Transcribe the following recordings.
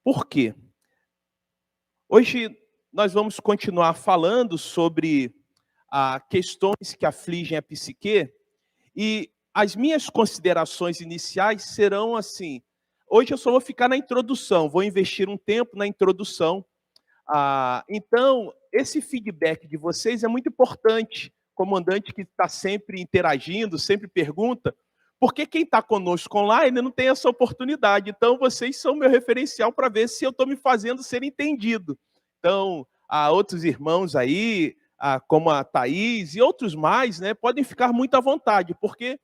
Por quê? Hoje nós vamos continuar falando sobre questões que afligem a psique e as minhas considerações iniciais serão assim. Hoje eu só vou ficar na introdução, vou investir um tempo na introdução. Então, esse feedback de vocês é muito importante. Comandante que está sempre interagindo, sempre pergunta, porque quem está conosco online não tem essa oportunidade. Então, vocês são meu referencial para ver se eu estou me fazendo ser entendido. Então, há outros irmãos aí, como a Thaís e outros mais, né, podem ficar muito à vontade, porque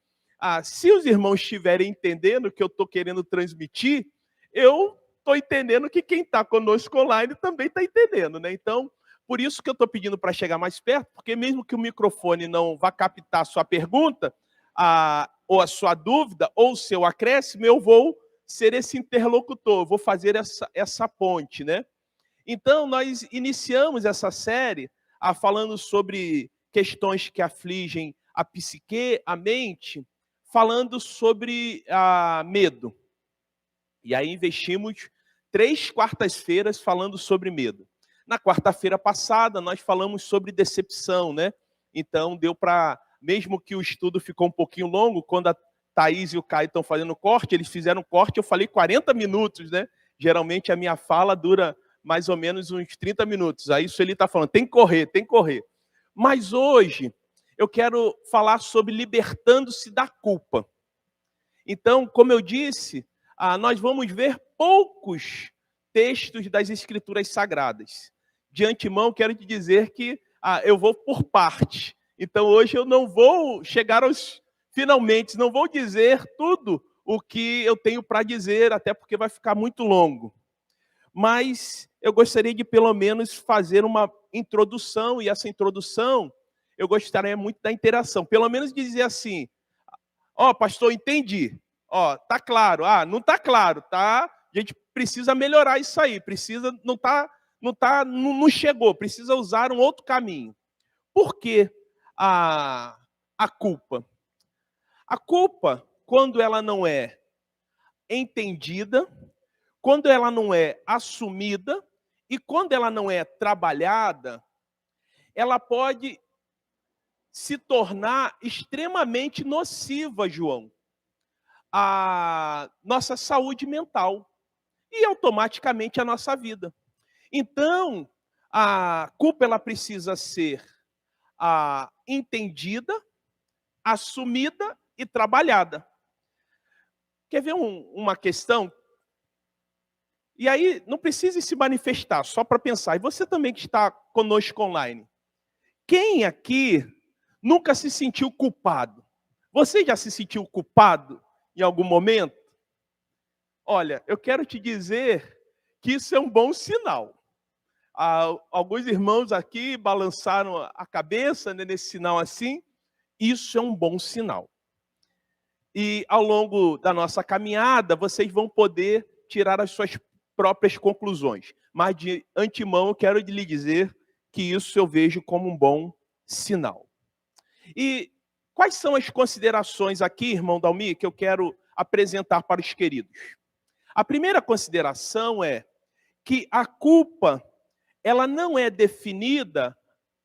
se os irmãos estiverem entendendo o que eu estou querendo transmitir, eu estou entendendo que quem está conosco online também está entendendo, né? Então, por isso que eu estou pedindo para chegar mais perto, porque mesmo que o microfone não vá captar a sua pergunta, ou a sua dúvida, ou o seu acréscimo, eu vou ser esse interlocutor, vou fazer essa ponte, né? Então, nós iniciamos essa série falando sobre questões que afligem a psique, a mente, falando sobre medo. E aí investimos 3 quartas-feiras falando sobre medo. Na quarta-feira passada, nós falamos sobre decepção, né? Então, deu para, mesmo que o estudo ficou um pouquinho longo, quando a Thaís e o Caio estão fazendo corte, eles fizeram corte, eu falei 40 minutos, né? Geralmente a minha fala dura mais ou menos uns 30 minutos. Aí isso ele está falando, tem que correr, tem que correr. Mas hoje, eu quero falar sobre libertando-se da culpa. Então, como eu disse, nós vamos ver poucos textos das Escrituras Sagradas. De antemão, quero te dizer que eu vou por parte. Então, hoje eu não vou chegar aos finalmente, não vou dizer tudo o que eu tenho para dizer, até porque vai ficar muito longo. Mas eu gostaria de, pelo menos, fazer uma introdução, e essa introdução, eu gostaria muito da interação. Pelo menos dizer assim, pastor, entendi. Tá claro. Não tá claro, tá? A gente precisa melhorar isso aí. Precisa, não chegou. Precisa usar um outro caminho. Por que a culpa? A culpa, quando ela não é entendida, quando ela não é assumida e quando ela não é trabalhada, ela pode se tornar extremamente nociva, João, a nossa saúde mental e automaticamente a nossa vida. Então, a culpa ela precisa ser entendida, assumida e trabalhada. Quer ver uma questão? E aí, não precisa se manifestar, só para pensar. E você também que está conosco online. Quem aqui nunca se sentiu culpado? Você já se sentiu culpado em algum momento? Olha, eu quero te dizer que isso é um bom sinal. Alguns irmãos aqui balançaram a cabeça, né, nesse sinal assim. Isso é um bom sinal. E ao longo da nossa caminhada, vocês vão poder tirar as suas próprias conclusões. Mas de antemão, eu quero lhe dizer que isso eu vejo como um bom sinal. E quais são as considerações aqui, irmão Dalmi, que eu quero apresentar para os queridos? A primeira consideração é que a culpa, ela não é definida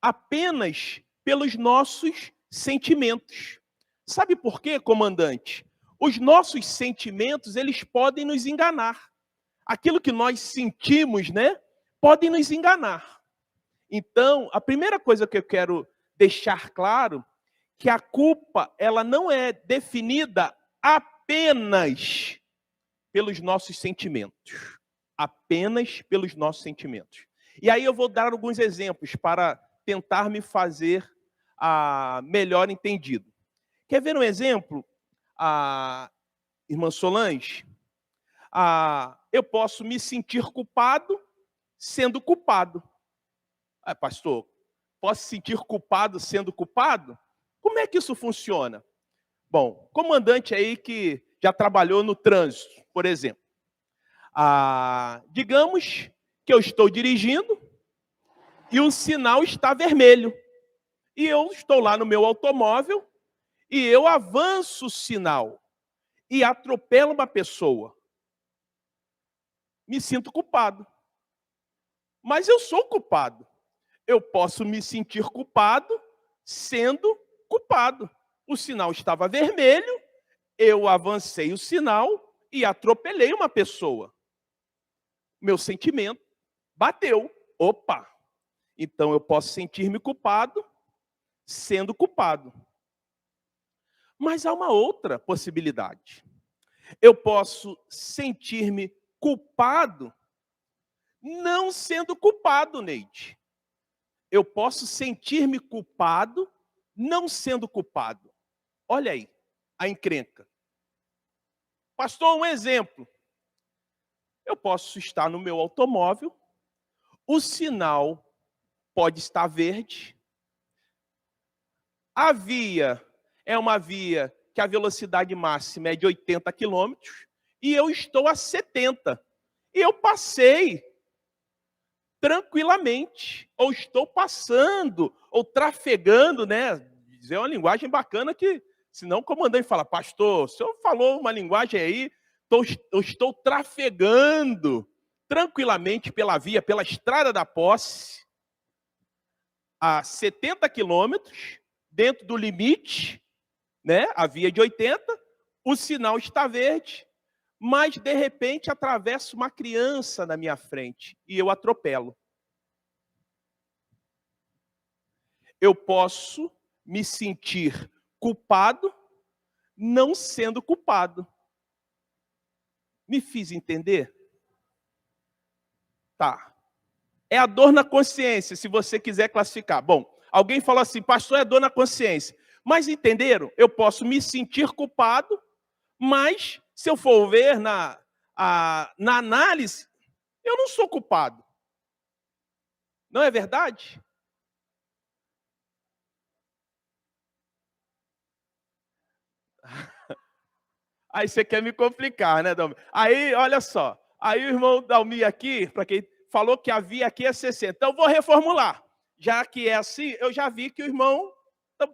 apenas pelos nossos sentimentos. Sabe por quê, comandante? Os nossos sentimentos, eles podem nos enganar. Aquilo que nós sentimos, né, podem nos enganar. Então, a primeira coisa que eu quero deixar claro, que a culpa, ela não é definida apenas pelos nossos sentimentos. Apenas pelos nossos sentimentos. E aí eu vou dar alguns exemplos para tentar me fazer melhor entendido. Quer ver um exemplo, irmã Solange? Eu posso me sentir culpado sendo culpado. Pastor, posso sentir culpado sendo culpado? Como é que isso funciona? Bom, comandante aí que já trabalhou no trânsito, por exemplo. Digamos que eu estou dirigindo e o sinal está vermelho. E eu estou lá no meu automóvel e eu avanço o sinal e atropelo uma pessoa. me sinto culpado. Mas eu sou culpado. Eu posso me sentir culpado sendo culpado. O sinal estava vermelho, eu avancei o sinal e atropelei uma pessoa. Meu sentimento bateu. Opa! Então eu posso sentir-me culpado sendo culpado. Mas há uma outra possibilidade. Eu posso sentir-me culpado não sendo culpado, Neide. Eu posso sentir-me culpado não sendo culpado. Olha aí, a encrenca. Pastor, um exemplo. Eu posso estar no meu automóvel, o sinal pode estar verde, a via é uma via que a velocidade máxima é de 80 quilômetros e eu estou a 70. E eu passei tranquilamente, ou estou passando, ou trafegando, né? Dizer uma linguagem bacana que, senão o comandante fala, pastor, o senhor falou uma linguagem aí, eu estou trafegando tranquilamente pela via, pela estrada da posse, a 70 quilômetros, dentro do limite, né? A via de 80, o sinal está verde, mas de repente atravessa uma criança na minha frente e eu atropelo. Eu posso me sentir culpado não sendo culpado. Me fiz entender? Tá. É a dor na consciência, se você quiser classificar. Bom, alguém falou assim, pastor, é dor na consciência. Mas entenderam? Eu posso me sentir culpado, mas se eu for ver na análise, eu não sou culpado. Não é verdade? Aí você quer me complicar, né, Dalmi? Aí, olha só. Aí o irmão Dalmi aqui, para quem falou que a via aqui é 60. Então, eu vou reformular. Já que é assim, eu já vi que o irmão,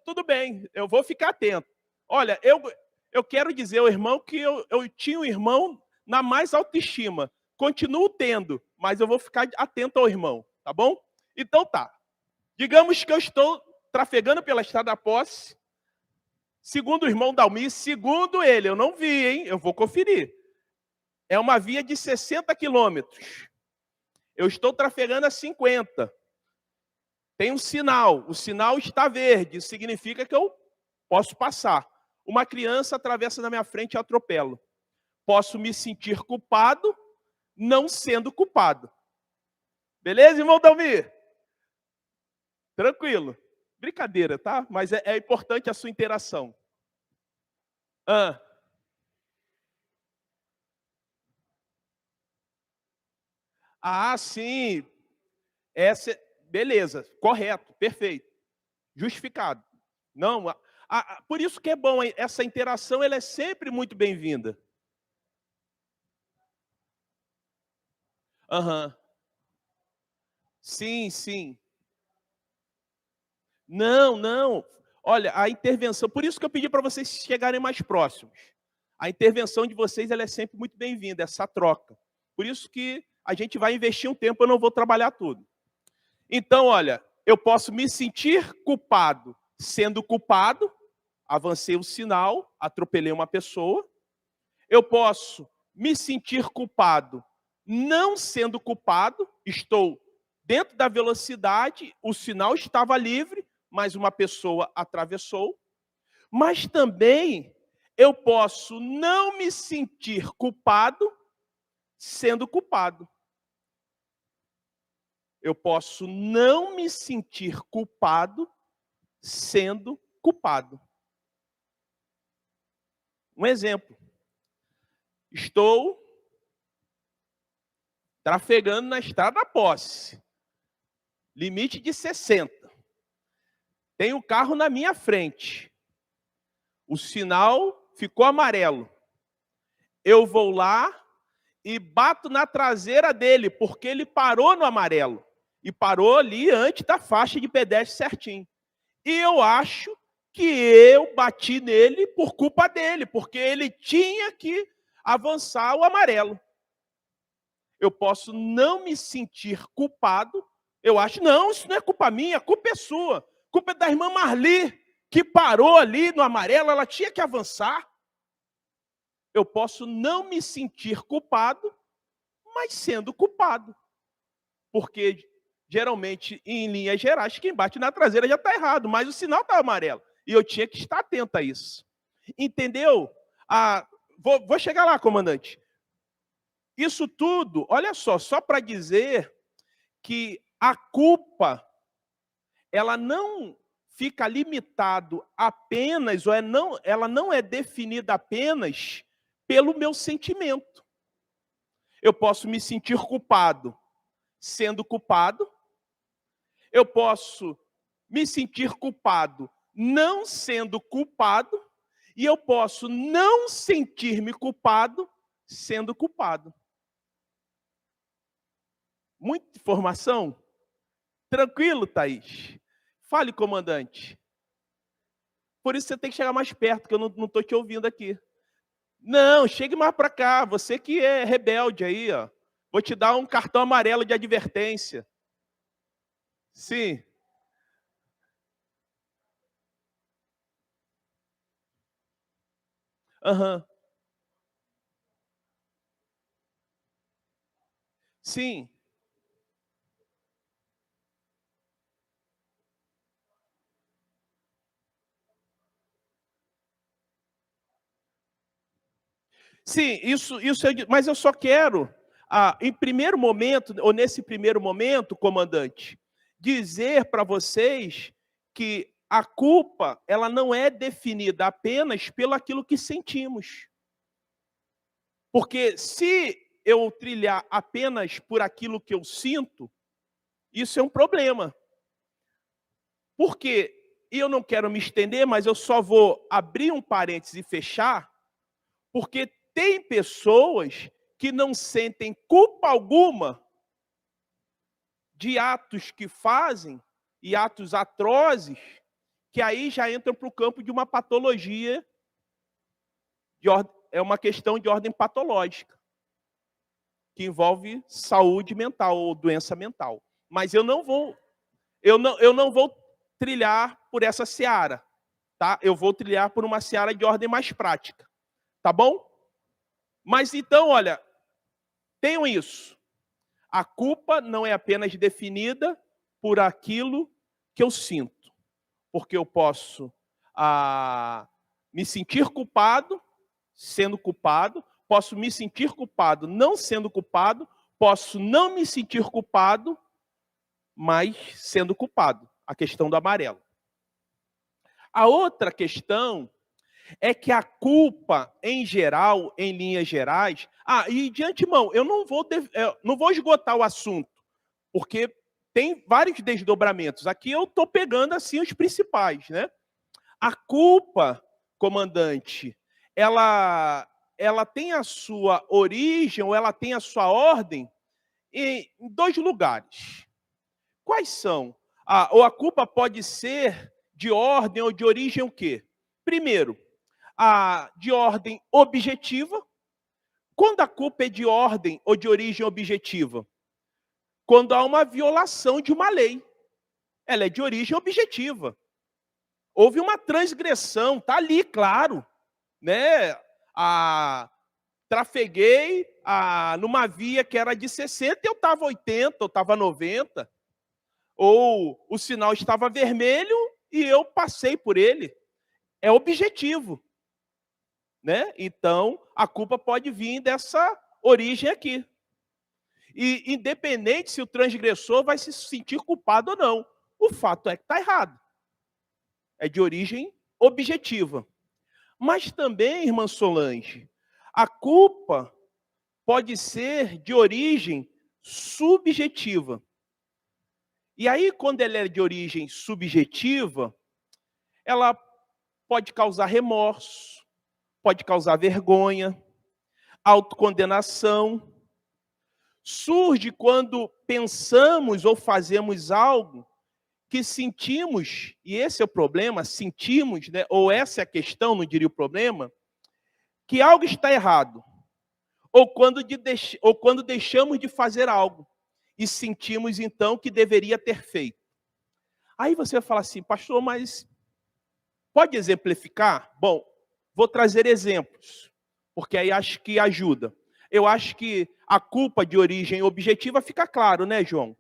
tudo bem, eu vou ficar atento. Olha, eu quero dizer ao irmão que eu tinha um irmão na mais autoestima. Continuo tendo, mas eu vou ficar atento ao irmão, tá bom? Então tá. Digamos que eu estou trafegando pela estrada da posse. Segundo o irmão Dalmi, segundo ele, eu não vi, hein? Eu vou conferir. É uma via de 60 quilômetros. Eu estou trafegando a 50. Tem um sinal. O sinal está verde. Isso significa que eu posso passar. Uma criança atravessa na minha frente e eu atropelo. Posso me sentir culpado, não sendo culpado. Beleza, irmão Dalmi? Tranquilo. Brincadeira, tá? Mas é importante a sua interação. Sim. Beleza, correto, perfeito. Justificado. Não, por isso que é bom, essa interação ela é sempre muito bem-vinda. Sim, sim. Não. Olha, a intervenção, por isso que eu pedi para vocês chegarem mais próximos. A intervenção de vocês ela é sempre muito bem-vinda, essa troca. Por isso que a gente vai investir um tempo, eu não vou trabalhar tudo. Então, olha, eu posso me sentir culpado sendo culpado, avancei o sinal, atropelei uma pessoa. Eu posso me sentir culpado não sendo culpado, estou dentro da velocidade, o sinal estava livre, mas uma pessoa atravessou. Mas também eu posso não me sentir culpado sendo culpado. Eu posso não me sentir culpado sendo culpado. Um exemplo. Estou trafegando na estrada da posse. Limite de 60. Tem um carro na minha frente. O sinal ficou amarelo. Eu vou lá e bato na traseira dele, porque ele parou no amarelo. E parou ali antes da faixa de pedestre certinho. E eu acho que eu bati nele por culpa dele, porque ele tinha que avançar o amarelo. Eu posso não me sentir culpado. Eu acho, não, isso não é culpa minha, a culpa é sua. A culpa é da irmã Marli, que parou ali no amarelo, ela tinha que avançar. Eu posso não me sentir culpado, mas sendo culpado. Porque, geralmente, em linhas gerais, quem bate na traseira já está errado, mas o sinal está amarelo. E eu tinha que estar atento a isso. Entendeu? Vou chegar lá, comandante. Isso tudo, olha só para dizer que a culpa, ela não fica limitado apenas, ela não é definida apenas pelo meu sentimento. Eu posso me sentir culpado sendo culpado, eu posso me sentir culpado não sendo culpado, e eu posso não sentir-me culpado sendo culpado. Muita informação? Tranquilo, Thaís? Fale, comandante. Por isso você tem que chegar mais perto, que eu não estou te ouvindo aqui. Não, chegue mais para cá. Você que é rebelde aí, ó. Vou te dar um cartão amarelo de advertência. Sim. Aham. Sim. Sim, mas eu só quero, em primeiro momento, ou nesse primeiro momento, comandante, dizer para vocês que a culpa, ela não é definida apenas pelo aquilo que sentimos. Porque se eu trilhar apenas por aquilo que eu sinto, isso é um problema. Por quê? E eu não quero me estender, mas eu só vou abrir um parênteses e fechar, porque tem pessoas que não sentem culpa alguma de atos que fazem, e atos atrozes, que aí já entram para o campo de uma patologia, é uma questão de ordem patológica, que envolve saúde mental ou doença mental. Mas eu não vou trilhar por essa seara, tá? Eu vou trilhar por uma seara de ordem mais prática, tá bom? Mas então, olha, tenham isso. A culpa não é apenas definida por aquilo que eu sinto, porque eu posso me sentir culpado sendo culpado, posso me sentir culpado não sendo culpado, posso não me sentir culpado, mas sendo culpado. A questão do amarelo. A outra questão é que a culpa, em geral, em linhas gerais... e de antemão, eu não vou esgotar o assunto, porque tem vários desdobramentos. Aqui eu estou pegando assim os principais, né? A culpa, comandante, ela tem a sua origem, ou ela tem a sua ordem em dois lugares. Quais são? Ou a culpa pode ser de ordem ou de origem o quê? Primeiro, de ordem objetiva. Quando a culpa é de ordem ou de origem objetiva? Quando há uma violação de uma lei. Ela é de origem objetiva. Houve uma transgressão, está ali, claro. Né? Trafeguei numa via que era de 60 e eu estava 80, eu estava 90. Ou o sinal estava vermelho e eu passei por ele. É objetivo. Né? Então, a culpa pode vir dessa origem aqui. E independente se o transgressor vai se sentir culpado ou não, o fato é que está errado. É de origem objetiva. Mas também, irmã Solange, a culpa pode ser de origem subjetiva. E aí, quando ela é de origem subjetiva, ela pode causar remorso, pode causar vergonha, autocondenação. Surge quando pensamos ou fazemos algo que sentimos, e esse é o problema, sentimos, né, ou essa é a questão, não diria o problema, que algo está errado. ou quando deixamos de fazer algo e sentimos então que deveria ter feito. Aí você vai falar assim, pastor, mas pode exemplificar? Bom, vou trazer exemplos, porque aí acho que ajuda. Eu acho que a culpa de origem objetiva fica claro, né, João?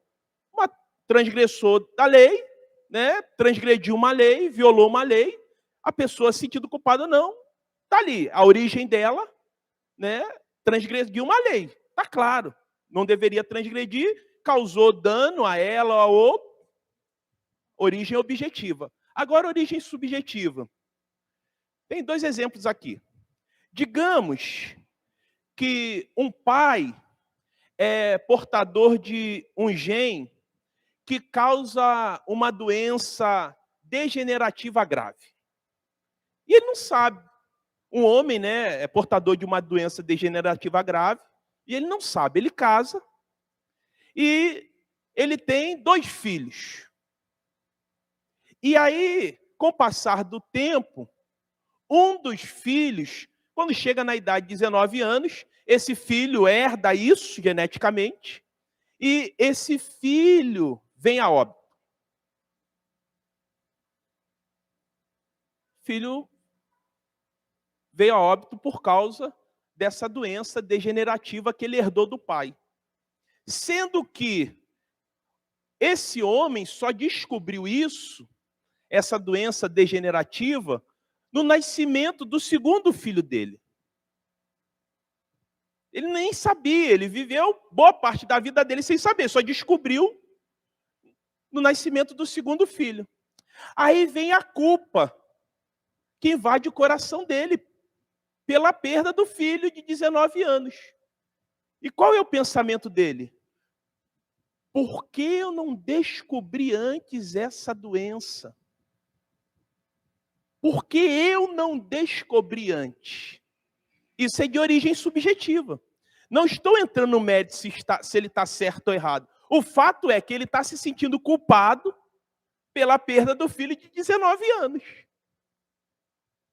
Uma transgressor da lei, né? Transgrediu uma lei, violou uma lei, a pessoa se sentindo culpada ou não, está ali. A origem dela, né? Transgrediu uma lei, está claro. Não deveria transgredir, causou dano a ela ou a outro. Origem objetiva. Agora, origem subjetiva. Tem dois exemplos aqui. Digamos que um pai é portador de um gene que causa uma doença degenerativa grave. E ele não sabe. Um homem, né, é portador de uma doença degenerativa grave, e ele não sabe. Ele casa e ele tem 2 filhos. E aí, com o passar do tempo, um dos filhos, quando chega na idade de 19 anos, esse filho herda isso geneticamente, e esse filho vem a óbito. Filho veio a óbito por causa dessa doença degenerativa que ele herdou do pai. Sendo que esse homem só descobriu isso, essa doença degenerativa, no nascimento do segundo filho dele. Ele nem sabia, ele viveu boa parte da vida dele sem saber, só descobriu no nascimento do segundo filho. Aí vem a culpa que invade o coração dele pela perda do filho de 19 anos. E qual é o pensamento dele? Por que eu não descobri antes essa doença? Por que eu não descobri antes? Isso é de origem subjetiva. Não estou entrando no mérito se ele está certo ou errado. O fato é que ele está se sentindo culpado pela perda do filho de 19 anos.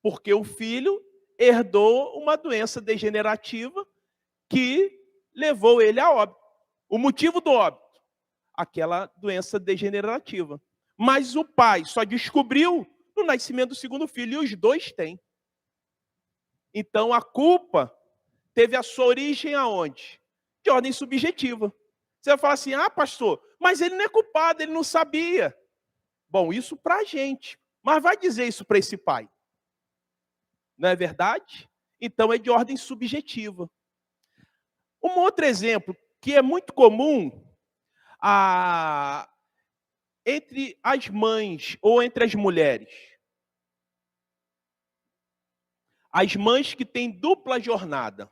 Porque o filho herdou uma doença degenerativa que levou ele a óbito. O motivo do óbito? Aquela doença degenerativa. Mas o pai só descobriu no nascimento do segundo filho, e os 2 têm. Então a culpa teve a sua origem aonde? De ordem subjetiva. Você vai falar assim, pastor, mas ele não é culpado, ele não sabia. Bom, isso para a gente. Mas vai dizer isso para esse pai. Não é verdade? Então é de ordem subjetiva. Um outro exemplo que é muito comum entre as mães ou entre as mulheres. As mães que têm dupla jornada,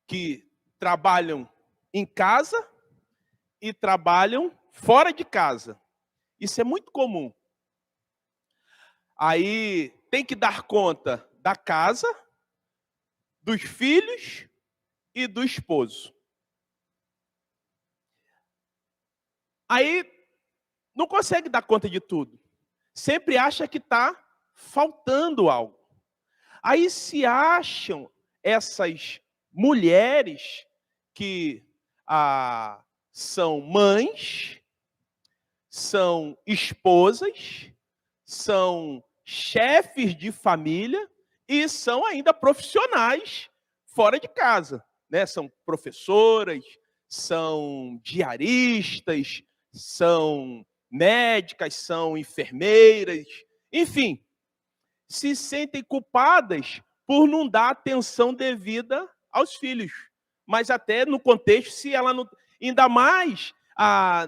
que trabalham em casa e trabalham fora de casa. Isso é muito comum. Aí tem que dar conta da casa, dos filhos e do esposo. Aí não consegue dar conta de tudo. Sempre acha que está faltando algo. Aí se acham essas mulheres que são mães, são esposas, são chefes de família e são ainda profissionais fora de casa, né? São professoras, são diaristas, são médicas, são enfermeiras, enfim, se sentem culpadas por não dar atenção devida aos filhos. Mas até no contexto, se ela não, ainda mais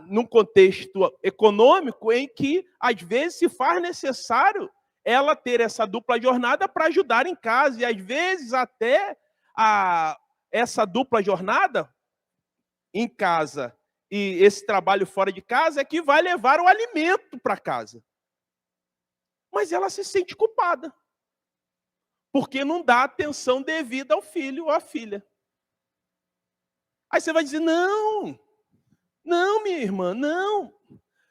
num contexto econômico em que, às vezes, se faz necessário ela ter essa dupla jornada para ajudar em casa. E, às vezes, até essa dupla jornada em casa e esse trabalho fora de casa é que vai levar o alimento para casa. Mas ela se sente culpada, porque não dá atenção devida ao filho ou à filha. Aí você vai dizer, não, minha irmã, não.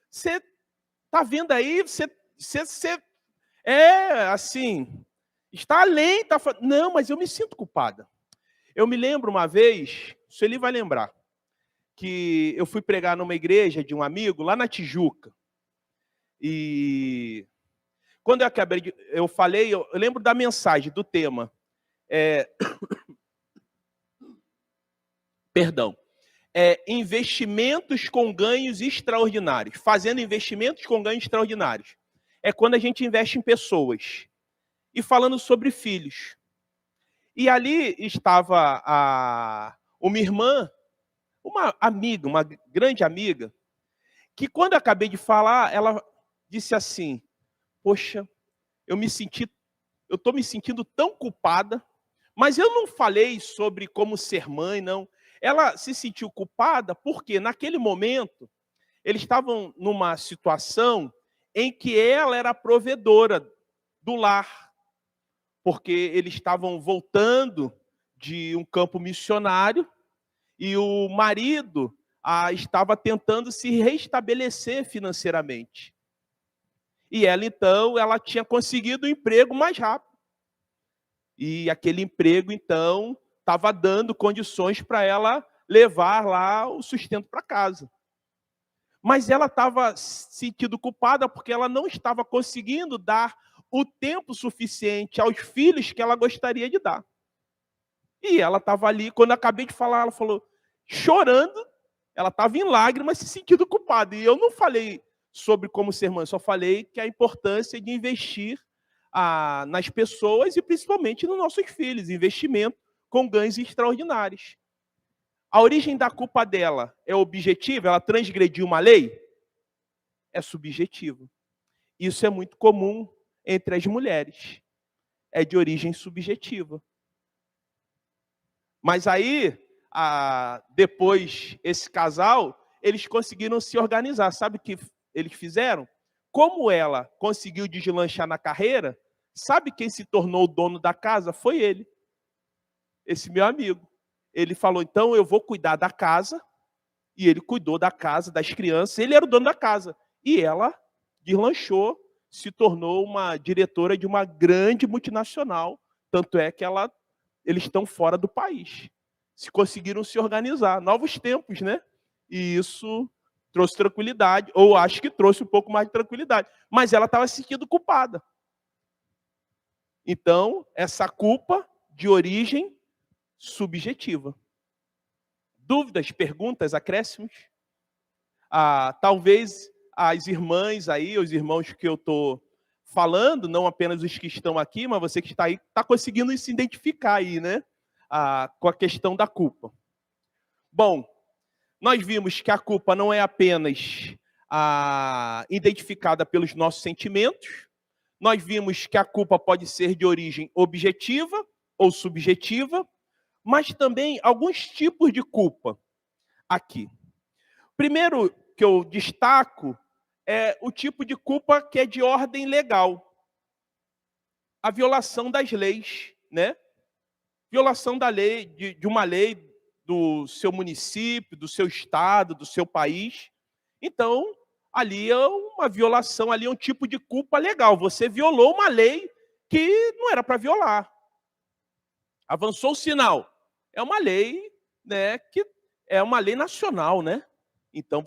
Você está vendo aí, você é assim, está além, não, mas eu me sinto culpada. Eu me lembro uma vez, o Sueli vai lembrar, que eu fui pregar numa igreja de um amigo lá na Tijuca. E quando eu falei, eu lembro da mensagem, do tema. Perdão. Investimentos com ganhos extraordinários. Fazendo investimentos com ganhos extraordinários. É quando a gente investe em pessoas. E falando sobre filhos. E ali estava uma irmã, uma amiga, uma grande amiga, que quando eu acabei de falar, ela disse assim: poxa, eu estou me sentindo tão culpada, mas eu não falei sobre como ser mãe, não. Ela se sentiu culpada porque, naquele momento, eles estavam numa situação em que ela era a provedora do lar, porque eles estavam voltando de um campo missionário e o marido estava tentando se restabelecer financeiramente. E ela, então, ela tinha conseguido um emprego mais rápido. E aquele emprego, então, estava dando condições para ela levar lá o sustento para casa. Mas ela estava se sentindo culpada porque ela não estava conseguindo dar o tempo suficiente aos filhos que ela gostaria de dar. E ela estava ali, quando eu acabei de falar, ela falou, chorando, ela estava em lágrimas, se sentindo culpada. E eu não falei sobre como ser mãe, só falei que a importância de investir nas pessoas e principalmente nos nossos filhos, investimento com ganhos extraordinários. A origem da culpa dela é objetiva? Ela transgrediu uma lei? É subjetiva. Isso é muito comum entre as mulheres. É de origem subjetiva. Mas aí, depois, esse casal, eles conseguiram se organizar. Sabe o que eles fizeram? Como ela conseguiu deslanchar na carreira, sabe quem se tornou o dono da casa? Foi ele. Esse meu amigo. Ele falou, então eu vou cuidar da casa. E ele cuidou da casa, das crianças. Ele era o dono da casa. E ela deslanchou, se tornou uma diretora de uma grande multinacional. Tanto é que eles estão fora do país. Conseguiram se organizar. Novos tempos, né? E isso trouxe tranquilidade, ou acho que trouxe um pouco mais de tranquilidade. Mas ela estava se sentindo culpada. Então, essa culpa de origem subjetiva. Dúvidas, perguntas, acréscimos? Talvez as irmãs aí, os irmãos que eu estou falando, não apenas os que estão aqui, mas você que está aí, está conseguindo se identificar aí, né? Com a questão da culpa. Bom, nós vimos que a culpa não é apenas identificada pelos nossos sentimentos. Nós vimos que a culpa pode ser de origem objetiva ou subjetiva, mas também alguns tipos de culpa aqui. Primeiro que eu destaco é o tipo de culpa que é de ordem legal. A violação das leis, né? Violação da lei, de uma lei do seu município, do seu estado, do seu país. Então, ali é uma violação, ali é um tipo de culpa legal. Você violou uma lei que não era para violar. Avançou o sinal. É uma lei, né, que é uma lei nacional, né? Então,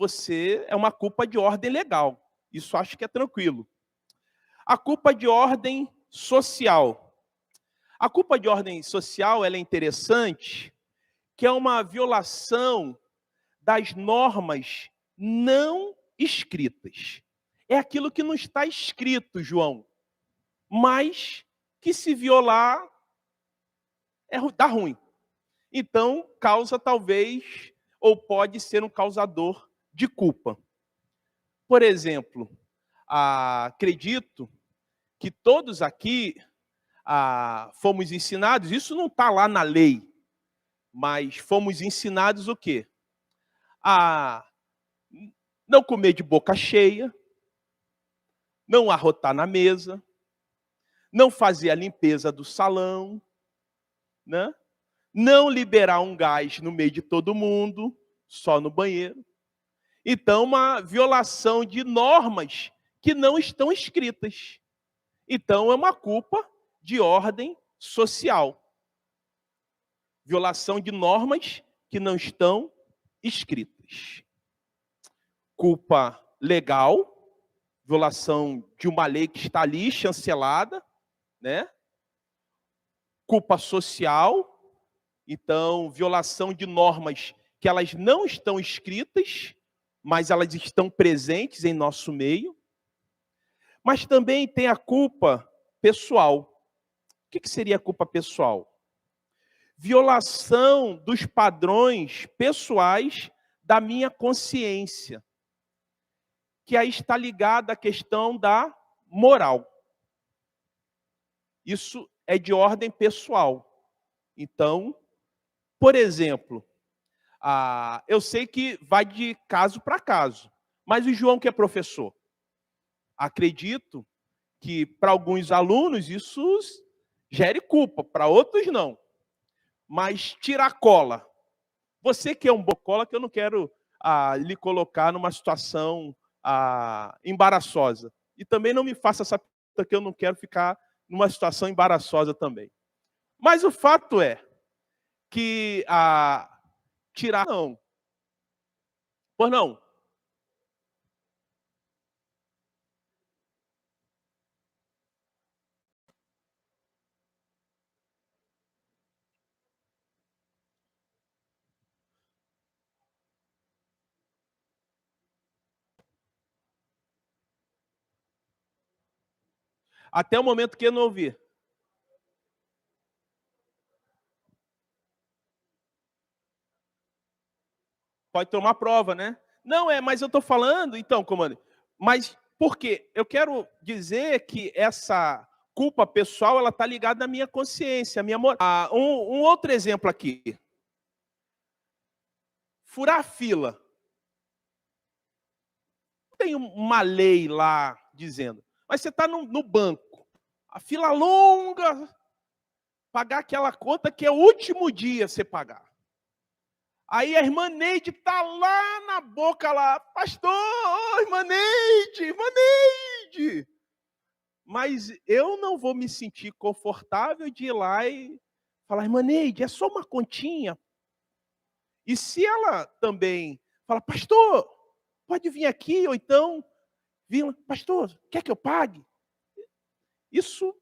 é uma culpa de ordem legal. Isso acho que é tranquilo. A culpa de ordem social. A culpa de ordem social ela é interessante, que é uma violação das normas não escritas. É aquilo que não está escrito, João, mas que se violar, dá ruim. Então, causa talvez, ou pode ser um causador de culpa. Por exemplo, acredito que todos aqui fomos ensinados, isso não está lá na lei, mas fomos ensinados o quê? A não comer de boca cheia, não arrotar na mesa, não fazer a limpeza do salão, né? Não liberar um gás no meio de todo mundo, só no banheiro. Então, uma violação de normas que não estão escritas. Então, é uma culpa de ordem social. Violação de normas que não estão escritas. Culpa legal, violação de uma lei que está ali chancelada, né? Culpa social, então violação de normas que elas não estão escritas, mas elas estão presentes em nosso meio. Mas também tem a culpa pessoal. O que seria a culpa pessoal? Violação dos padrões pessoais da minha consciência, que aí está ligada à questão da moral. Isso é de ordem pessoal. Então, por exemplo, eu sei que vai de caso para caso, mas o João que é professor, acredito que para alguns alunos isso gere culpa, para outros não. Mas tirar cola. Você que é um bocola, que eu não quero lhe colocar numa situação embaraçosa. E também não me faça essa pergunta, que eu não quero ficar numa situação embaraçosa também. Mas o fato é que tirar não. Pois não. Até o momento que eu não ouvi. Pode tomar prova, né? Não, mas eu estou falando, então, comandante, mas por quê? Eu quero dizer que essa culpa pessoal, ela está ligada à minha consciência, à minha moral. Um outro exemplo aqui. Furar a fila. Tem uma lei lá dizendo, mas você está no banco, a fila longa, pagar aquela conta que é o último dia você pagar. Aí a irmã Neide está lá na boca lá, pastor, irmã Neide. Mas eu não vou me sentir confortável de ir lá e falar, irmã Neide, é só uma continha. E se ela também fala, pastor, pode vir aqui, ou então, pastor, quer que eu pague? Isso,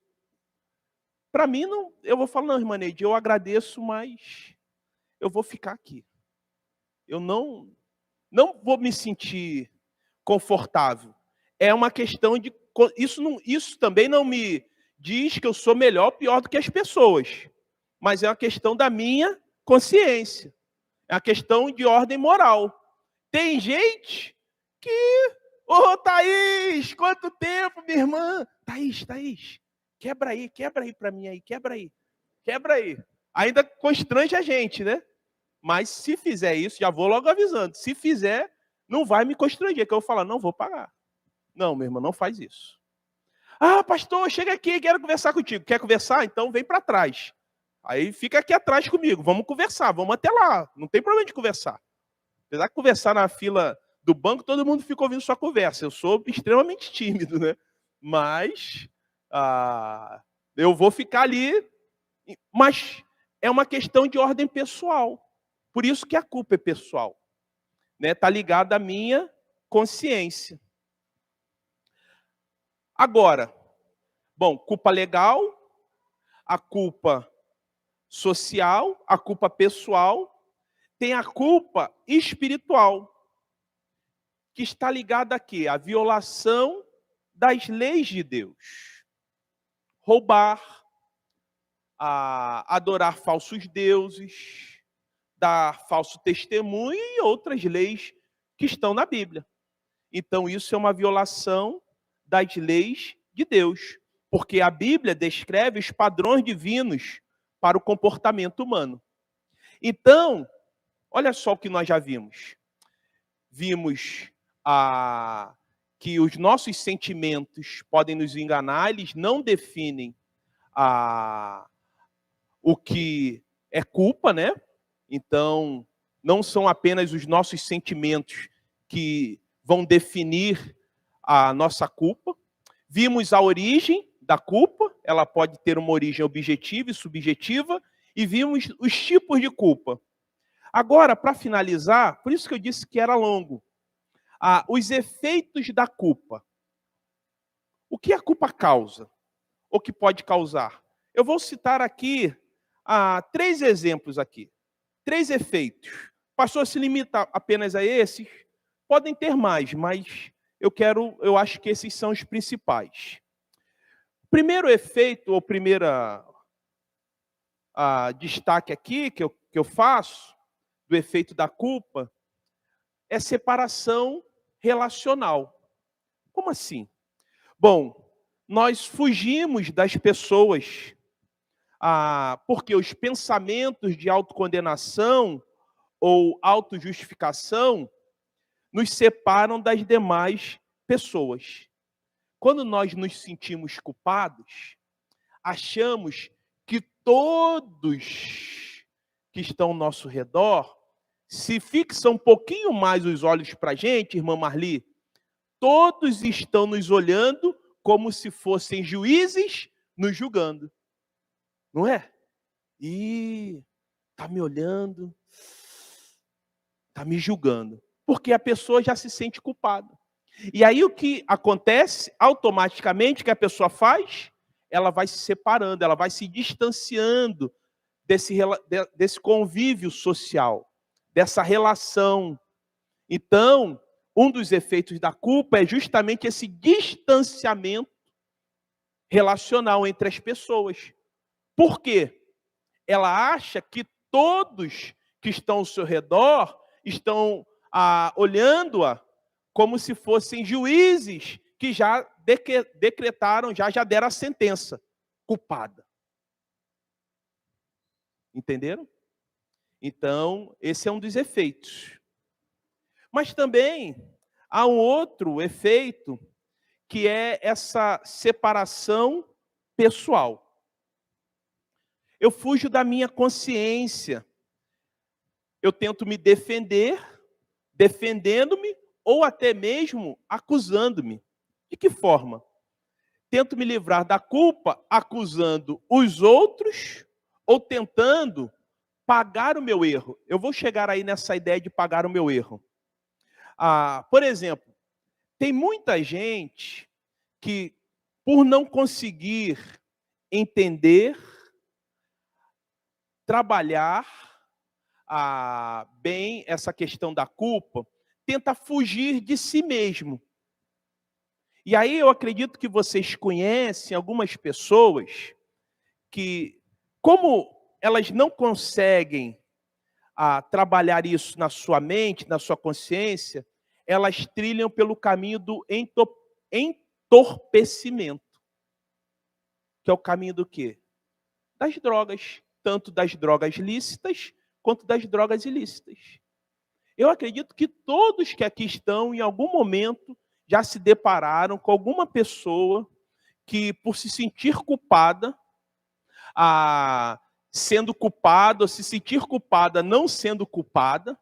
para mim, não. Eu vou falar, não, irmã Neide, eu agradeço, mas eu vou ficar aqui. Eu não vou me sentir confortável. É uma questão de... Isso também não me diz que eu sou melhor ou pior do que as pessoas. Mas é uma questão da minha consciência. É uma questão de ordem moral. Tem gente que... Thaís, quanto tempo, minha irmã? Thaís, quebra aí para mim aí, quebra aí. Ainda constrange a gente, né? Mas se fizer isso, já vou logo avisando, se fizer, não vai me constranger, que eu vou falar, não vou pagar. Não, meu irmão, não faz isso. Pastor, chega aqui, quero conversar contigo. Quer conversar? Então vem para trás. Aí fica aqui atrás comigo, vamos conversar, vamos até lá. Não tem problema de conversar. Apesar de conversar na fila do banco, todo mundo fica ouvindo sua conversa. Eu sou extremamente tímido, né? Mas eu vou ficar ali, mas é uma questão de ordem pessoal. Por isso que a culpa é pessoal. Está ligada à minha consciência. Agora, culpa legal, a culpa social, a culpa pessoal, tem a culpa espiritual, que está ligada a quê? A violação das leis de Deus. Roubar, adorar falsos deuses, dar falso testemunho e outras leis que estão na Bíblia. Então, isso é uma violação das leis de Deus, porque a Bíblia descreve os padrões divinos para o comportamento humano. Então, olha só o que nós já vimos. Vimos que os nossos sentimentos podem nos enganar, eles não definem o que é culpa, né? Então, não são apenas os nossos sentimentos que vão definir a nossa culpa. Vimos a origem da culpa, ela pode ter uma origem objetiva e subjetiva, E vimos os tipos de culpa. Agora, para finalizar, por isso que eu disse que era longo, os efeitos da culpa. O que a culpa causa? Ou que pode causar? Eu vou citar aqui 3 exemplos aqui. 3 efeitos. O pastor se limita apenas a esses? Podem ter mais, mas eu acho que esses são os principais. Primeiro efeito, ou primeira destaque aqui que eu faço, do efeito da culpa, é separação relacional. Como assim? Bom, nós fugimos das pessoas, porque os pensamentos de autocondenação ou autojustificação nos separam das demais pessoas. Quando nós nos sentimos culpados, achamos que todos que estão ao nosso redor, se fixam um pouquinho mais os olhos para a gente, irmã Marli, todos estão nos olhando como se fossem juízes nos julgando. Não é? Está me olhando, está me julgando. Porque a pessoa já se sente culpada. E aí o que acontece, automaticamente, que a pessoa faz? Ela vai se separando, ela vai se distanciando desse convívio social, dessa relação. Então, um dos efeitos da culpa é justamente esse distanciamento relacional entre as pessoas. Por quê? Ela acha que todos que estão ao seu redor estão olhando-a como se fossem juízes que já decretaram, já deram a sentença. Culpada. Entenderam? Então, esse é um dos efeitos. Mas também há um outro efeito, que é essa separação pessoal. Eu fujo da minha consciência. Eu tento me defender, defendendo-me, ou até mesmo acusando-me. De que forma? Tento me livrar da culpa acusando os outros ou tentando pagar o meu erro. Eu vou chegar aí nessa ideia de pagar o meu erro. Por exemplo, tem muita gente que, por não conseguir entender, trabalhar bem essa questão da culpa, tenta fugir de si mesmo. E aí eu acredito que vocês conhecem algumas pessoas que, como elas não conseguem trabalhar isso na sua mente, na sua consciência, elas trilham pelo caminho do entorpecimento. Que é o caminho do quê? Das drogas. Tanto das drogas lícitas, quanto das drogas ilícitas. Eu acredito que todos que aqui estão, em algum momento, já se depararam com alguma pessoa que, por se sentir culpada, sendo culpada, ou se sentir culpada não sendo culpada,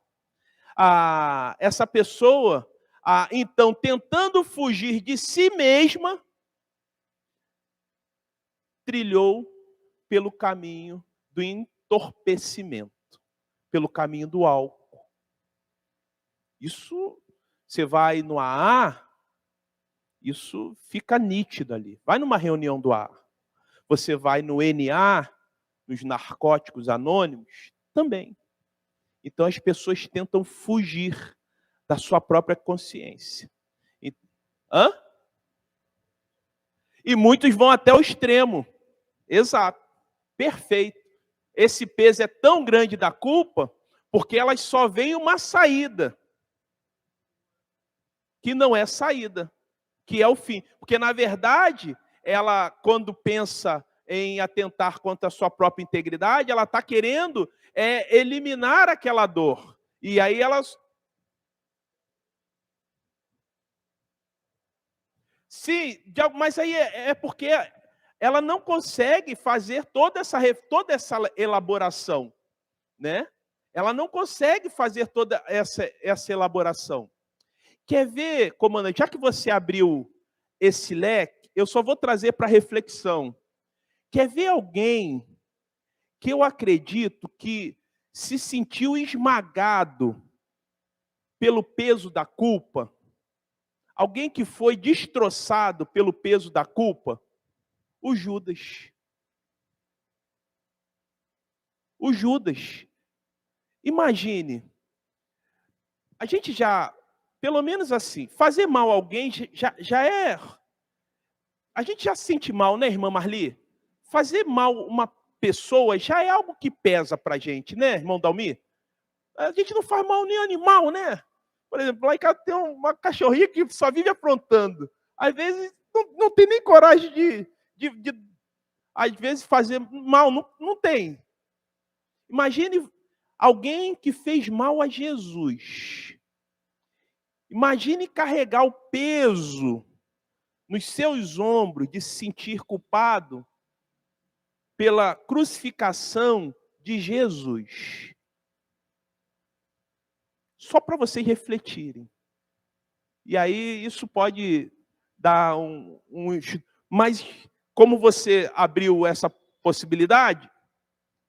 essa pessoa, então, tentando fugir de si mesma, trilhou pelo caminho do entorpecimento, pelo caminho do álcool. Isso, você vai no AA, isso fica nítido ali. Vai numa reunião do AA. Você vai no NA, nos narcóticos anônimos, também. Então as pessoas tentam fugir da sua própria consciência. E muitos vão até o extremo. Exato. Perfeito. Esse peso é tão grande da culpa, porque elas só veem uma saída, que não é saída, que é o fim. Porque, na verdade, ela, quando pensa em atentar contra a sua própria integridade, ela está querendo eliminar aquela dor. E aí elas... Sim, mas aí é porque ela não consegue fazer toda essa elaboração, né? Ela não consegue fazer toda essa elaboração. Quer ver, comandante, já que você abriu esse leque, eu só vou trazer para reflexão. Quer ver alguém que eu acredito que se sentiu esmagado pelo peso da culpa, alguém que foi destroçado pelo peso da culpa, o Judas. O Judas. Imagine, a gente já, pelo menos assim, fazer mal a alguém já é... A gente já se sente mal, né, irmã Marli? Fazer mal uma pessoa já é algo que pesa pra gente, né, irmão Dalmi? A gente não faz mal nem animal, né? Por exemplo, lá em casa tem uma cachorrinha que só vive aprontando. Às vezes não tem nem coragem de às vezes, fazer mal. Não tem. Imagine alguém que fez mal a Jesus. Imagine carregar o peso nos seus ombros de se sentir culpado pela crucificação de Jesus. Só para vocês refletirem. E aí isso pode dar Mas como você abriu essa possibilidade,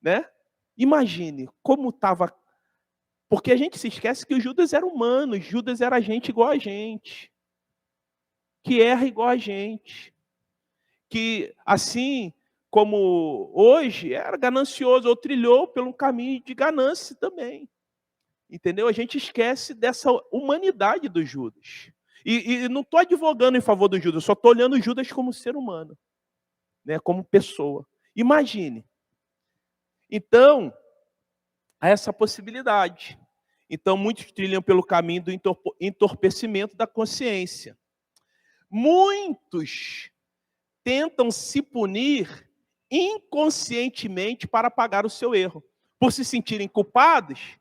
né? Imagine como estava... Porque a gente se esquece que o Judas era humano, Judas era gente igual a gente, que erra igual a gente, que assim como hoje era ganancioso, ou trilhou pelo caminho de ganância também. Entendeu? A gente esquece dessa humanidade do Judas. E não estou advogando em favor do Judas, só estou olhando o Judas como ser humano, né? Como pessoa. Imagine. Então, há essa possibilidade. Então, muitos trilham pelo caminho do entorpecimento da consciência. Muitos tentam se punir inconscientemente para pagar o seu erro. Por se sentirem culpados,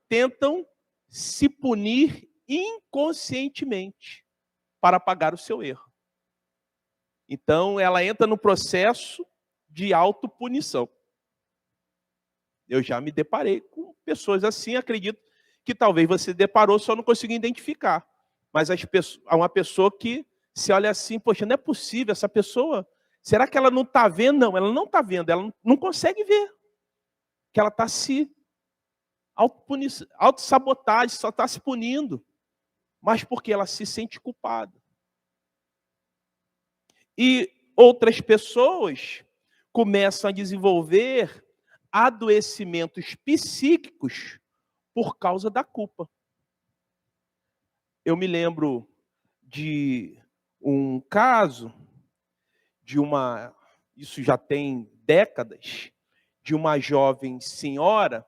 tentam se punir inconscientemente para pagar o seu erro. Então, ela entra no processo de autopunição. Eu já me deparei com pessoas assim, acredito que talvez você deparou, só não conseguiu identificar. Mas há uma pessoa que se olha assim, poxa, não é possível, essa pessoa, será que ela não está vendo? Não, ela não está vendo, ela não consegue ver. Que ela está se autossabotagem, só está se punindo. Mas porque ela se sente culpada. E outras pessoas começam a desenvolver adoecimentos psíquicos por causa da culpa. Eu me lembro de um caso isso já tem décadas, de uma jovem senhora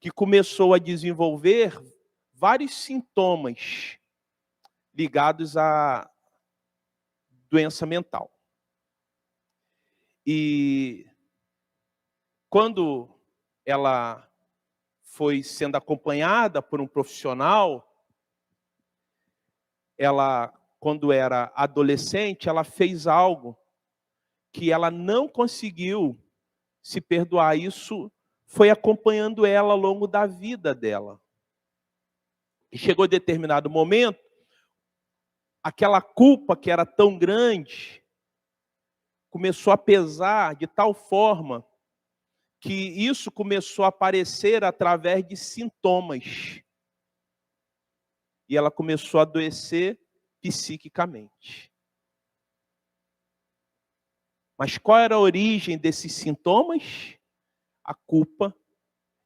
que começou a desenvolver vários sintomas ligados à doença mental. E quando ela foi sendo acompanhada por um profissional, ela, quando era adolescente, ela fez algo que ela não conseguiu se perdoar. Isso foi acompanhando ela ao longo da vida dela. E chegou a determinado momento, aquela culpa que era tão grande começou a pesar de tal forma que isso começou a aparecer através de sintomas. E ela começou a adoecer psiquicamente. Mas qual era a origem desses sintomas? A culpa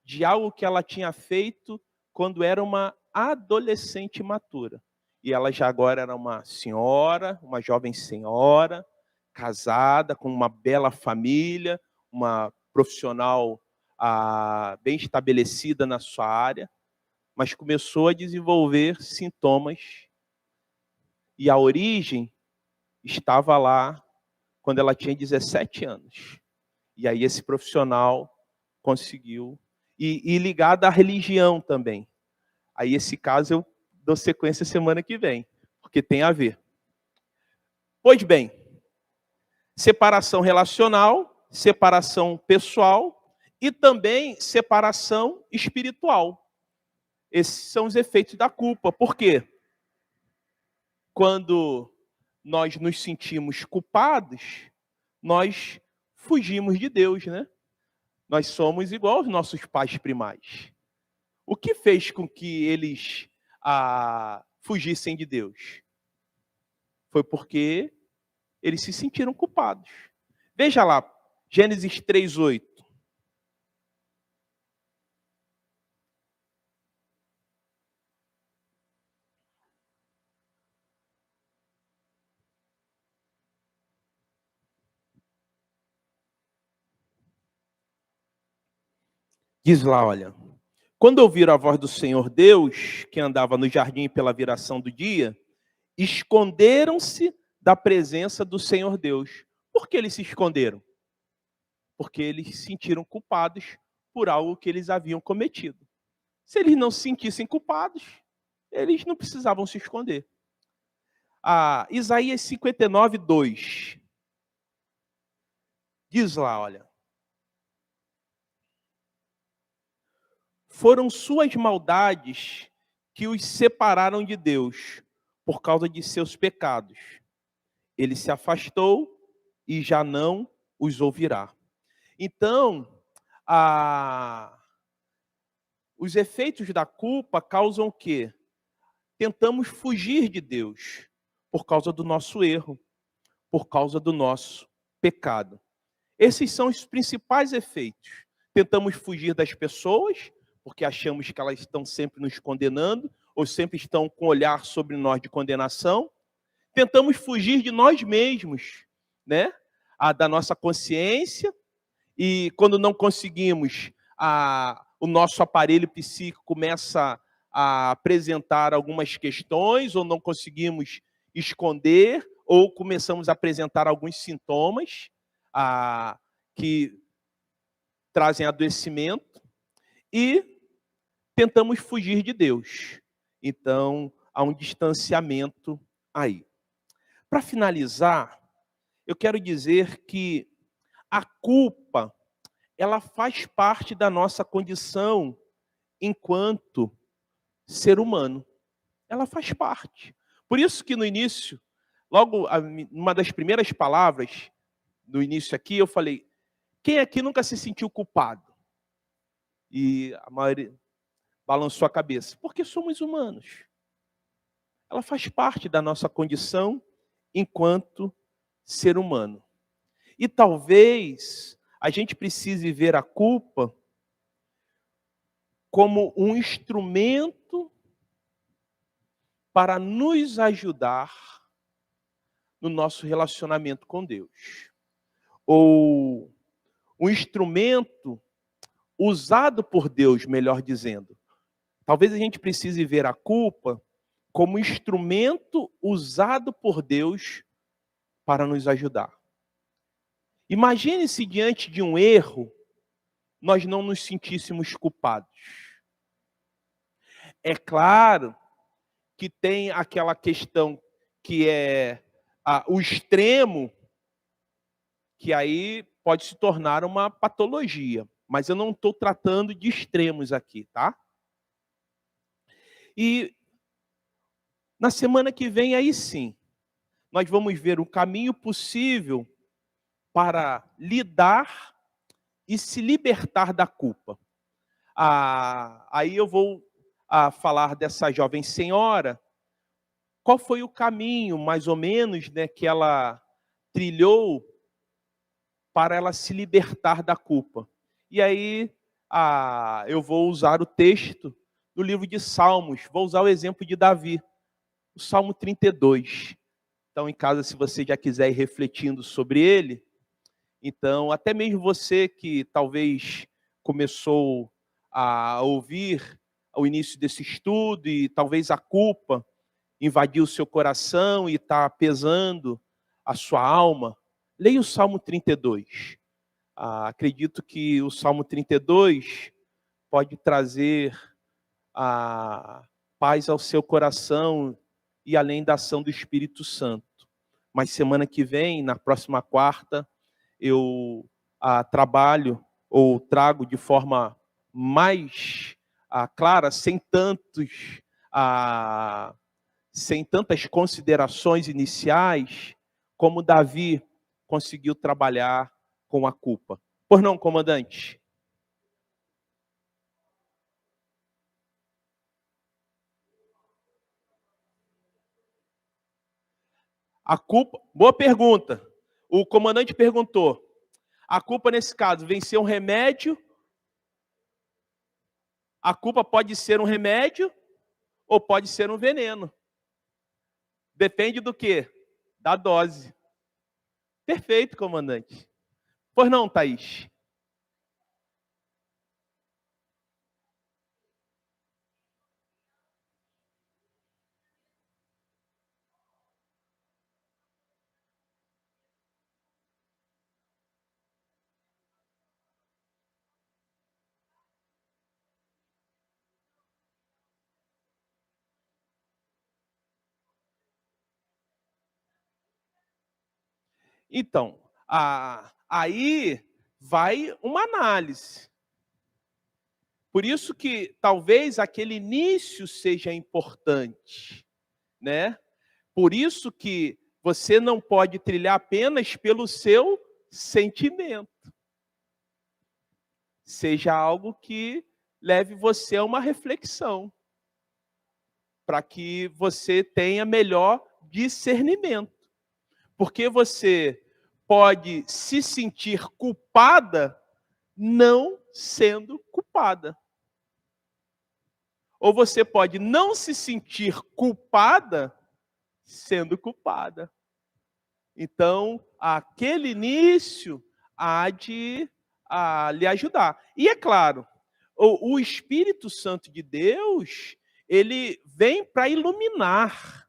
de algo que ela tinha feito quando era uma adolescente imatura. E ela já agora era uma senhora, uma jovem senhora, casada, com uma bela família, uma profissional bem estabelecida na sua área, mas começou a desenvolver sintomas. E a origem estava lá quando ela tinha 17 anos. E aí esse profissional conseguiu, e ligado à religião também. Aí esse caso eu dou sequência semana que vem, porque tem a ver. Pois bem, separação relacional, separação pessoal e também separação espiritual. Esses são os efeitos da culpa. Por quê? Quando nós nos sentimos culpados, nós fugimos de Deus, né? Nós somos igual aos nossos pais primais. O que fez com que eles fugissem de Deus? Foi porque eles se sentiram culpados. Veja lá, Gênesis 3:8. Diz lá, olha: quando ouviram a voz do Senhor Deus, que andava no jardim pela viração do dia, esconderam-se da presença do Senhor Deus. Por que eles se esconderam? Porque eles se sentiram culpados por algo que eles haviam cometido. Se eles não se sentissem culpados, eles não precisavam se esconder. Isaías 59:2. Diz lá, olha: foram suas maldades que os separaram de Deus, por causa de seus pecados. Ele se afastou e já não os ouvirá. Então, os efeitos da culpa causam o quê? Tentamos fugir de Deus por causa do nosso erro, por causa do nosso pecado. Esses são os principais efeitos. Tentamos fugir das pessoas, porque achamos que elas estão sempre nos condenando, ou sempre estão com um olhar sobre nós de condenação. Tentamos fugir de nós mesmos, né? Da nossa consciência, e quando não conseguimos, o nosso aparelho psíquico começa a apresentar algumas questões, ou não conseguimos esconder, ou começamos a apresentar alguns sintomas que trazem adoecimento, e tentamos fugir de Deus. Então, há um distanciamento aí. Para finalizar, eu quero dizer que a culpa, ela faz parte da nossa condição enquanto ser humano. Ela faz parte. Por isso que no início, logo, uma das primeiras palavras, no início aqui, eu falei: quem aqui nunca se sentiu culpado? E a maioria balançou a cabeça. Porque somos humanos. Ela faz parte da nossa condição enquanto ser humano. E talvez a gente precise ver a culpa como um instrumento para nos ajudar no nosso relacionamento com Deus. Ou um instrumento usado por Deus, melhor dizendo. Talvez a gente precise ver a culpa como instrumento usado por Deus para nos ajudar. Imagine se diante de um erro, nós não nos sentíssemos culpados. É claro que tem aquela questão que é o extremo, que aí pode se tornar uma patologia. Mas eu não estou tratando de extremos aqui, tá? E na semana que vem, aí sim, nós vamos ver o caminho possível para lidar e se libertar da culpa. Aí eu vou falar dessa jovem senhora. Qual foi o caminho, mais ou menos, né, que ela trilhou para ela se libertar da culpa? E aí eu vou usar o texto do livro de Salmos. Vou usar o exemplo de Davi, o Salmo 32. Então, em casa, se você já quiser ir refletindo sobre ele, então, até mesmo você que talvez começou a ouvir o início desse estudo e talvez a culpa invadiu o seu coração e está pesando a sua alma, leia o Salmo 32. Acredito que o Salmo 32 pode trazer paz ao seu coração e além da ação do Espírito Santo. Mas semana que vem, na próxima quarta, eu trabalho ou trago de forma mais clara, sem tantas considerações iniciais, como Davi conseguiu trabalhar com a culpa. Pois não, comandante? A culpa, boa pergunta. O comandante perguntou: a culpa nesse caso vem ser um remédio? A culpa pode ser um remédio ou pode ser um veneno. Depende do quê? Da dose. Perfeito, comandante. Pois não, Thaís? Então, aí vai uma análise. Por isso que talvez aquele início seja importante, né? Por isso que você não pode trilhar apenas pelo seu sentimento. Seja algo que leve você a uma reflexão, para que você tenha melhor discernimento. Porque você pode se sentir culpada não sendo culpada. Ou você pode não se sentir culpada sendo culpada. Então, aquele início há de lhe ajudar. E é claro, o Espírito Santo de Deus, ele vem para iluminar,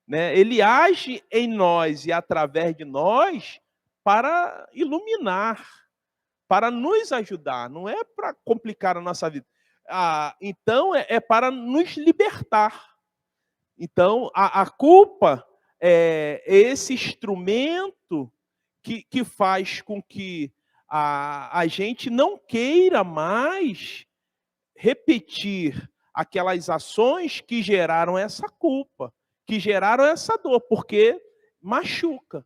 né? Ele age em nós e através de nós para iluminar, para nos ajudar, não é para complicar a nossa vida. Então, é para nos libertar. Então, a culpa é esse instrumento que faz com que a gente não queira mais repetir aquelas ações que geraram essa culpa, que geraram essa dor, porque machuca,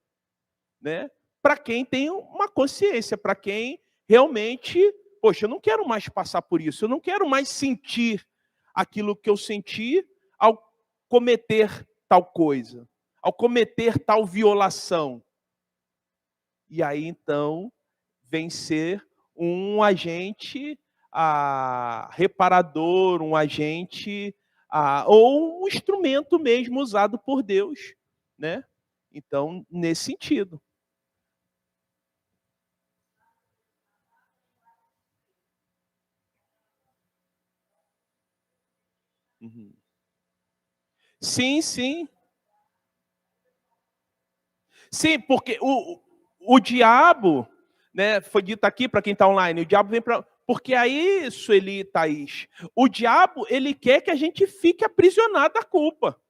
né? Para quem tem uma consciência, para quem realmente, poxa, eu não quero mais passar por isso, eu não quero mais sentir aquilo que eu senti ao cometer tal coisa, ao cometer tal violação. E aí, então, vem ser um agente reparador, um agente ou um instrumento mesmo usado por Deus, né? Então, nesse sentido. Uhum. Sim, sim. Sim, porque o diabo, né, foi dito aqui para quem está online, o diabo vem para... Porque aí, Sueli e Thaís, o diabo, ele quer que a gente fique aprisionado à culpa.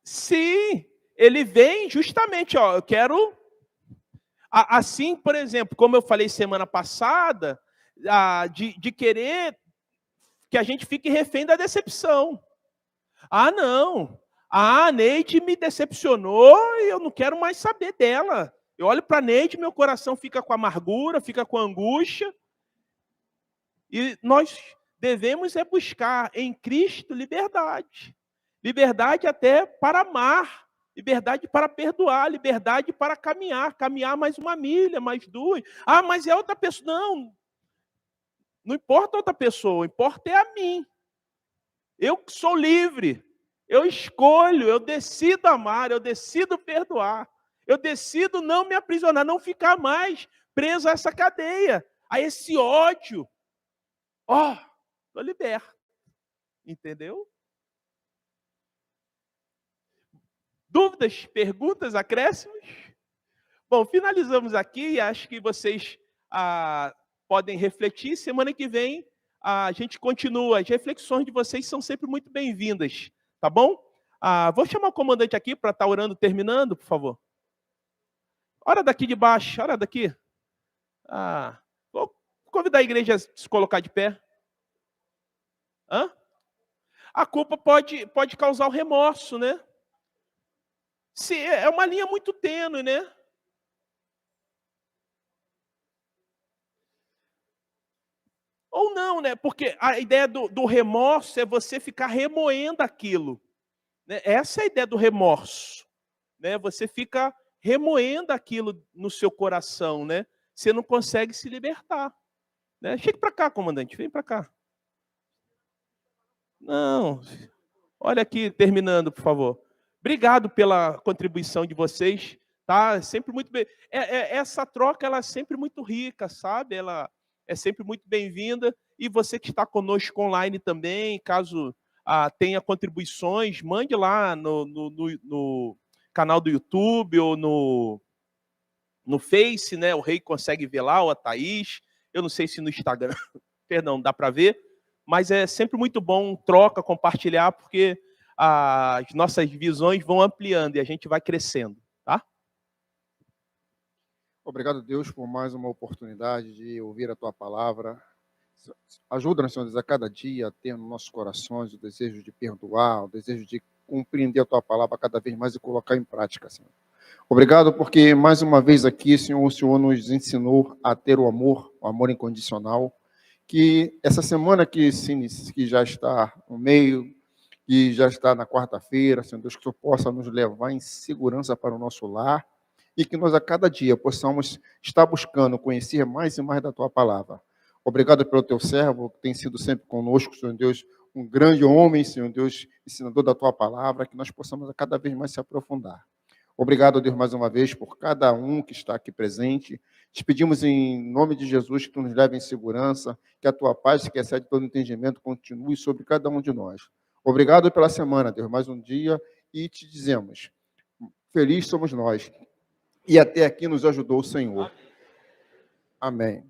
Sim, ele vem justamente, ó, eu quero... Assim, por exemplo, como eu falei semana passada, de querer que a gente fique refém da decepção. Não. A Neide me decepcionou e eu não quero mais saber dela. Eu olho para a Neide, meu coração fica com amargura, fica com angústia. E nós devemos buscar em Cristo liberdade. Liberdade até para amar, liberdade para perdoar, liberdade para caminhar. Caminhar mais uma milha, mais duas. Mas é outra pessoa. Não, não importa outra pessoa, importa é a mim. Eu que sou livre. Eu escolho, eu decido amar, eu decido perdoar. Eu decido não me aprisionar, não ficar mais preso a essa cadeia, a esse ódio. Estou liberto. Entendeu? Dúvidas, perguntas, acréscimos? Bom, finalizamos aqui. Acho que vocês podem refletir. Semana que vem a gente continua. As reflexões de vocês são sempre muito bem-vindas. Tá bom? Vou chamar o comandante aqui para estar orando, terminando, por favor. Ora daqui de baixo, ora daqui. Vou convidar a igreja a se colocar de pé. A culpa pode causar o remorso, né? É uma linha muito tênue, né? Ou não, né? Porque a ideia do remorso é você ficar remoendo aquilo. né? Essa é a ideia do remorso, né? Você fica remoendo aquilo no seu coração, né? Você não consegue se libertar, né? Chega para cá, comandante, vem para cá. Não, olha aqui, terminando, por favor. Obrigado pela contribuição de vocês, tá? Sempre muito bem. Essa troca, ela é sempre muito rica, sabe? Ela é sempre muito bem-vinda. E você que está conosco online também, caso tenha contribuições, mande lá no canal do YouTube ou no Face, né? O Rei consegue ver lá, ou a Thaís. Eu não sei se no Instagram, perdão, dá para ver. Mas é sempre muito bom troca, compartilhar, porque as nossas visões vão ampliando e a gente vai crescendo, tá? Obrigado, Deus, por mais uma oportunidade de ouvir a Tua palavra. Ajuda-nos, Senhor Deus, a cada dia a ter nos nossos corações o desejo de perdoar, o desejo de compreender a Tua palavra cada vez mais e colocar em prática, Senhor. Obrigado porque, mais uma vez aqui, Senhor, o Senhor nos ensinou a ter o amor incondicional, que essa semana que já está no meio, que já está na quarta-feira, Senhor Deus, que o Senhor possa nos levar em segurança para o nosso lar e que nós a cada dia possamos estar buscando conhecer mais e mais da Tua palavra. Obrigado pelo Teu servo, que tem sido sempre conosco, Senhor Deus, um grande homem, Senhor Deus, ensinador da Tua palavra, que nós possamos a cada vez mais se aprofundar. Obrigado, Deus, mais uma vez, por cada um que está aqui presente. Te pedimos em nome de Jesus que Tu nos leve em segurança, que a Tua paz, que excede todo entendimento, continue sobre cada um de nós. Obrigado pela semana, Deus, mais um dia, e te dizemos, feliz somos nós. E até aqui nos ajudou o Senhor. Amém.